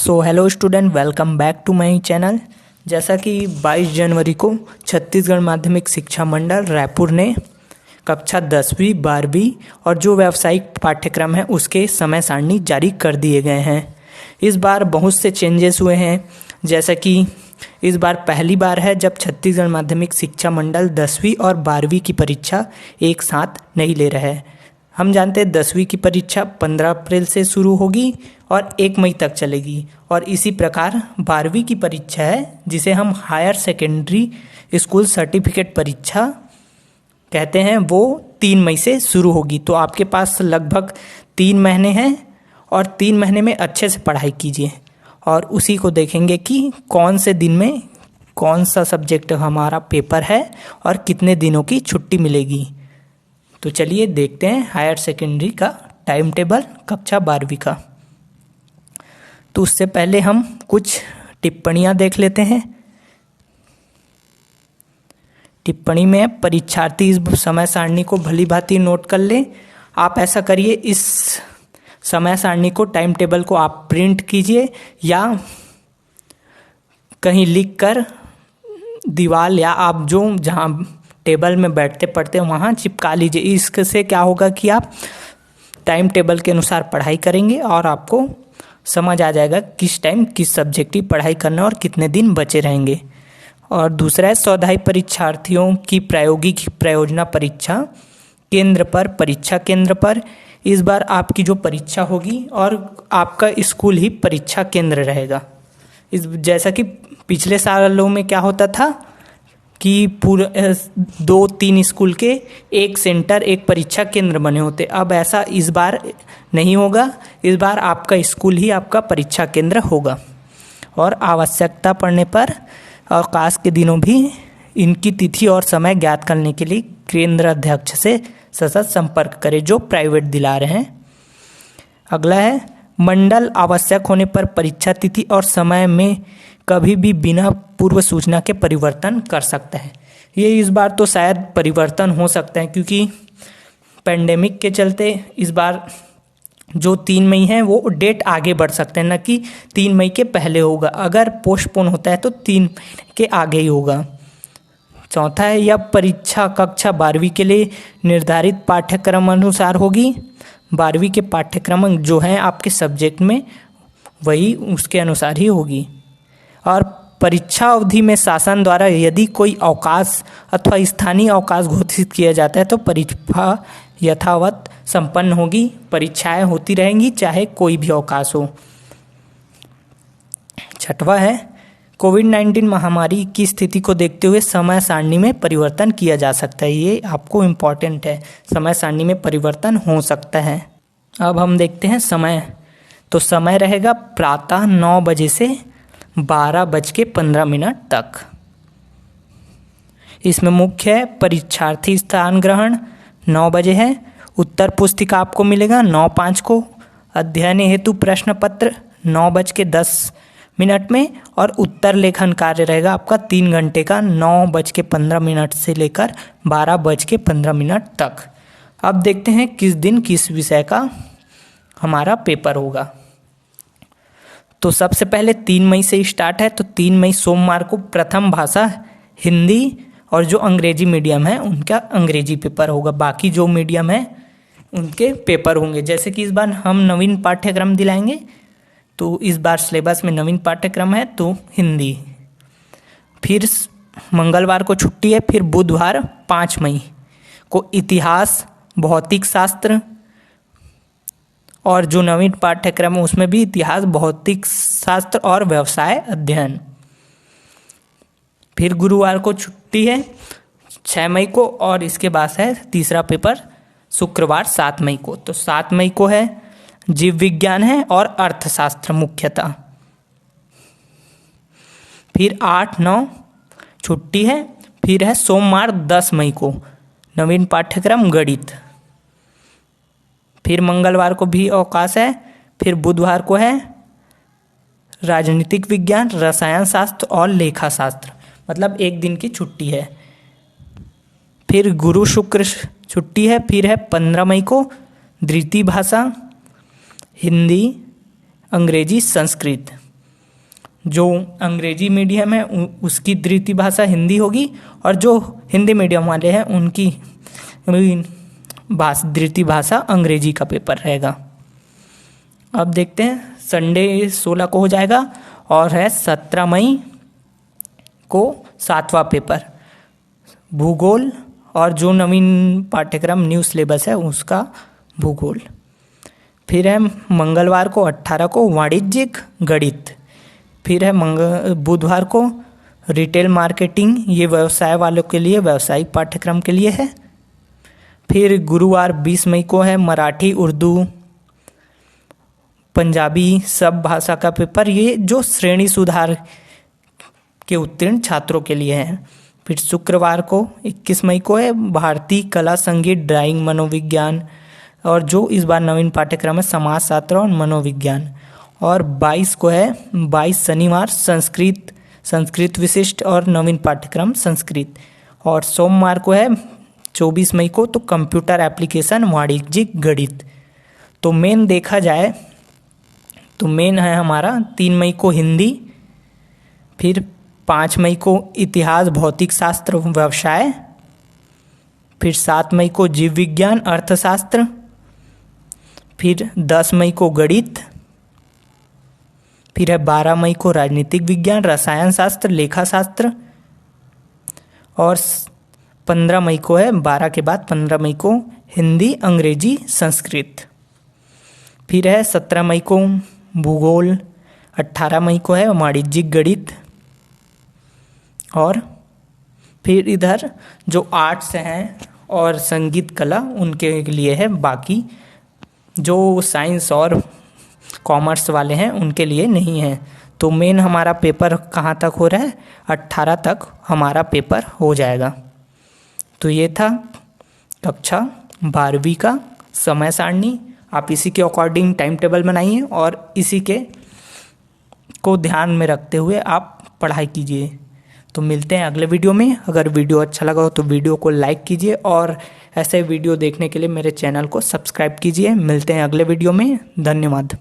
So hello student, welcome back to my channel. जैसा कि 22 जनवरी को छत्तीसगढ़ माध्यमिक शिक्षा मंडल रायपुर ने कक्षा 10वीं 12वीं और जो व्यावसायिक पाठ्यक्रम है उसके समय सारणी जारी कर दिए गए हैं। इस बार बहुत से चेंजेस हुए हैं, जैसा कि इस बार पहली बार है जब छत्तीसगढ़ माध्यमिक शिक्षा मंडल 10वीं और 12वीं की परीक्षा एक साथ नहीं ले रहा है। हम जानते हैं 10वीं की परीक्षा 15 अप्रैल से शुरू होगी और 1 मई तक चलेगी, और इसी प्रकार 12वीं की परीक्षा है जिसे हम हायर सेकेंडरी स्कूल सर्टिफिकेट परीक्षा कहते हैं, वो 3 मई से शुरू होगी। तो आपके पास लगभग 3 महीने हैं और 3 महीने में अच्छे से पढ़ाई कीजिए और उसी को देखेंगे कि कौन से दिन में कौन सा सब्जेक्ट हमारा पेपर है और कितने दिनों की छुट्टी मिलेगी। तो चलिए देखते हैं हायर सेकेंडरी का टाइम टेबल कक्षा 12वीं का। तो उससे पहले हम कुछ टिप्पणियां देख लेते हैं। टिप्पणी में परीक्षार्थी इस समय सारणी को भली भांति नोट कर ले। आप ऐसा करिए, इस समय सारणी को टाइम टेबल को आप प्रिंट कीजिए या कहीं लिख कर दीवार या आप जो जहाँ टेबल में बैठते पढ़ते वहाँ चिपका लीजिए। इससे क्या होगा कि आप टाइम टेबल के अनुसार पढ़ाई करेंगे और आपको समझ आ जाएगा किस टाइम किस सब्जेक्ट की पढ़ाई करना और कितने दिन बचे रहेंगे। और दूसरा है स्वाध्यायी परीक्षार्थियों की प्रायोगिक प्रयोजना परीक्षा केंद्र पर, परीक्षा केंद्र पर। इस बार आपकी जो परीक्षा होगी और आपका स्कूल ही परीक्षा केंद्र रहेगा। जैसा कि पिछले सालों में क्या होता था कि पूरे 2-3 स्कूल के एक सेंटर एक परीक्षा केंद्र बने होते, अब ऐसा इस बार नहीं होगा। इस बार आपका स्कूल ही आपका परीक्षा केंद्र होगा और आवश्यकता पड़ने पर अवकाश के दिनों भी इनकी तिथि और समय ज्ञात करने के लिए केंद्र अध्यक्ष से सतत संपर्क करें जो प्राइवेट दिला रहे हैं। अगला है मंडल आवश्यक होने पर परीक्षा तिथि और समय में कभी भी बिना पूर्व सूचना के परिवर्तन कर सकता है। ये इस बार तो शायद परिवर्तन हो सकता है क्योंकि पेंडेमिक के चलते इस बार जो 3 मई है वो डेट आगे बढ़ सकते हैं, न कि 3 मई के पहले होगा। अगर पोस्टपोन होता है तो 3 मई के आगे ही होगा। चौथा है यह परीक्षा कक्षा 12वीं के लिए निर्धारित पाठ्यक्रम अनुसार होगी। 12वीं के पाठ्यक्रम जो हैं आपके सब्जेक्ट में वही उसके अनुसार ही होगी। और परीक्षा अवधि में शासन द्वारा यदि कोई अवकाश अथवा स्थानीय अवकाश घोषित किया जाता है तो परीक्षा यथावत संपन्न होगी। परीक्षाएं होती रहेंगी चाहे कोई भी अवकाश हो। छठवां है कोविड-19 महामारी की स्थिति को देखते हुए समय सारणी में परिवर्तन किया जा सकता है। ये आपको इम्पोर्टेंट है, समय सारणी में परिवर्तन हो सकता है। अब हम देखते हैं समय। तो समय रहेगा प्रातः 9 बजे से 12:15 तक। इसमें मुख्य है परीक्षार्थी स्थान ग्रहण 9 बजे है। उत्तर पुस्तिका आपको मिलेगा 9:05 को। अध्ययन हेतु प्रश्न पत्र 9:10 में और उत्तर लेखन कार्य रहेगा आपका 3 घंटे का 9:15 से लेकर 12:15 तक। अब देखते हैं किस दिन किस विषय का हमारा पेपर होगा। तो सबसे पहले 3 मई से स्टार्ट है। तो 3 मई सोमवार को प्रथम भाषा हिंदी और जो अंग्रेजी मीडियम है उनका अंग्रेजी पेपर होगा। बाकी जो मीडियम है उनके पेपर होंगे। जैसे कि इस बार हम नवीन पाठ्यक्रम दिलाएंगे, तो इस बार सिलेबस में नवीन पाठ्यक्रम है तो हिंदी। फिर मंगलवार को छुट्टी है। फिर बुधवार 5 मई को इतिहास, भौतिक शास्त्र और जो नवीन पाठ्यक्रम है उसमें भी इतिहास, भौतिक शास्त्र और व्यवसाय अध्ययन। फिर गुरुवार को छुट्टी है 6 मई को और इसके बाद है तीसरा पेपर शुक्रवार 7 मई को। तो 7 मई को है जीव विज्ञान है और अर्थशास्त्र मुख्यतः। फिर 8-9 छुट्टी है। फिर है सोमवार 10 मई को नवीन पाठ्यक्रम गणित। फिर मंगलवार को भी अवकाश है। फिर बुधवार को है राजनीतिक विज्ञान, रसायन शास्त्र और लेखा शास्त्र, मतलब 1 दिन की छुट्टी है। फिर गुरु शुक्र छुट्टी है। फिर है 15 मई को द्वितीय भाषा हिंदी, अंग्रेजी, संस्कृत। जो अंग्रेजी मीडियम है उसकी द्वितीय भाषा हिंदी होगी, और जो हिंदी मीडियम वाले हैं उनकी द्वितीय भाषा अंग्रेजी का पेपर रहेगा। अब देखते हैं संडे 16 को हो जाएगा, और है 17 मई को 7वां पेपर भूगोल, और जो नवीन पाठ्यक्रम न्यू सिलेबस है उसका भूगोल। फिर है मंगलवार को 18 को वाणिज्यिक गणित। फिर है बुधवार को रिटेल मार्केटिंग, ये व्यवसाय वालों के लिए, व्यावसायिक पाठ्यक्रम के लिए है। फिर गुरुवार 20 मई को है मराठी, उर्दू, पंजाबी सब भाषा का पेपर, ये जो श्रेणी सुधार के उत्तीर्ण छात्रों के लिए है। फिर शुक्रवार को 21 मई को है भारतीय कला, संगीत, ड्राइंग, मनोविज्ञान, और जो इस बार नवीन पाठ्यक्रम है समाजशास्त्र और मनोविज्ञान। और 22 को है 22 शनिवार संस्कृत विशिष्ट और नवीन पाठ्यक्रम संस्कृत। और सोमवार को है 24 मई को तो कंप्यूटर एप्लीकेशन वाणिज्यिक गणित। तो मेन देखा जाए तो मेन है हमारा 3 मई को हिंदी, फिर 5 मई को इतिहास, भौतिक शास्त्र, व्यवसाय, फिर 7 मई को जीव विज्ञान, अर्थशास्त्र, फिर 10 मई को गणित, फिर है 12 मई को राजनीतिक विज्ञान, रसायन शास्त्र, लेखा शास्त्र, और 15 मई को है 12 के बाद 15 मई को हिंदी, अंग्रेजी, संस्कृत। फिर है 17 मई को भूगोल, 18 मई को है वाणिज्यिक गणित, और फिर इधर जो आर्ट्स हैं और संगीत कला उनके लिए है, बाकी जो साइंस और कॉमर्स वाले हैं उनके लिए नहीं है। तो मेन हमारा पेपर कहाँ तक हो रहा है, 18 तक हमारा पेपर हो जाएगा। तो ये था कक्षा 12वीं का समय सारणी। आप इसी के अकॉर्डिंग टाइम टेबल बनाइए और इसी के को ध्यान में रखते हुए आप पढ़ाई कीजिए। तो मिलते हैं अगले वीडियो में। अगर वीडियो अच्छा लगा हो तो वीडियो को लाइक कीजिए, और ऐसे वीडियो देखने के लिए मेरे चैनल को सब्सक्राइब कीजिए। मिलते हैं अगले वीडियो में। धन्यवाद।